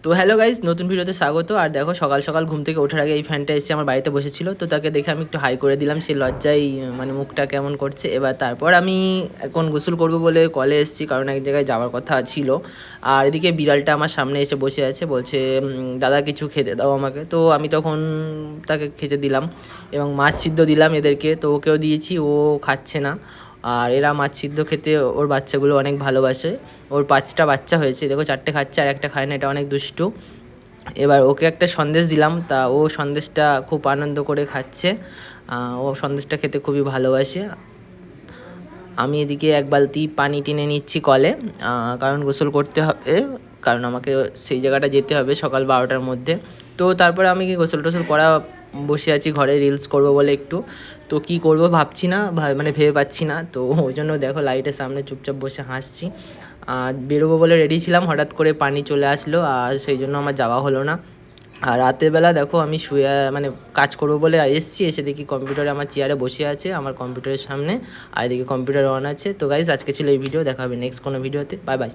তো hello guys, নতুন ভিডিওতে স্বাগত। আর দেখো, সকাল সকাল ঘুম থেকে ওঠার আগে এই ফ্যানটা এসে আমার বাড়িতে বসেছিল, তো তাকে দেখে আমি একটু হাই করে দিলাম। সে লজ্জায় মানে মুখটা কেমন করছে। এবার তারপর আমি এখন গোসল করব বলে কলে এসেছি, কারণ এক জায়গায় যাওয়ার কথা ছিল। আর এদিকে বিড়ালটা আমার সামনে এসে বসে আছে, বলছে দাদা কিছু খেতে দাও আমাকে। তো আমি তখন তাকে খেতে দিলাম এবং মাছ সিদ্ধ দিলাম এদেরকে, তো ওকেও দিয়েছি, ও খাচ্ছে না। আর এরা মাছ সিদ্ধ খেতে ওর বাচ্চাগুলো অনেক ভালোবাসে। ওর 5টা বাচ্চা হয়েছে, দেখো 4টে খাচ্ছে আর একটা খায় না, এটা অনেক দুষ্টু। এবার ওকে একটা সন্দেশ দিলাম, তা ও সন্দেশটা খুব আনন্দ করে খাচ্ছে। ও সন্দেশটা খেতে খুবই ভালোবাসে। আমি এদিকে এক বালতি পানি টেনে নিচ্ছি কলে, কারণ গোসল করতে হবে, কারণ আমাকে সেই জায়গাটা যেতে হবে সকাল 12টার মধ্যে। তো তারপরে আমি গোসল টোসল করা বসে আছি ঘরে, রিলস করব বলে একটু। তো কি করব ভাবছি না, মানে ভেবে পাচ্ছি না। তো ওই জন্য দেখো লাইটের সামনে চুপচাপ বসে হাসছি। আর বেরোবো বলে রেডি ছিলাম, হঠাৎ করে পানি চলে আসলো, আর সেই জন্য আমার যাওয়া হলো না। আর রাতের বেলা দেখো আমি শুয়ে মানে কাজ করবো বলে এসেছি, এসে দেখি কম্পিউটারে আমার চেয়ারে বসে আছে, আমার কম্পিউটারের সামনে। আর এদিকে কম্পিউটার অন আছে। তো গাইজ, আজকে ছিল এই ভিডিও, দেখা হবে নেক্সট কোনো ভিডিওতে। Bye bye.